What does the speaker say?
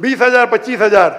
20,000 25,000،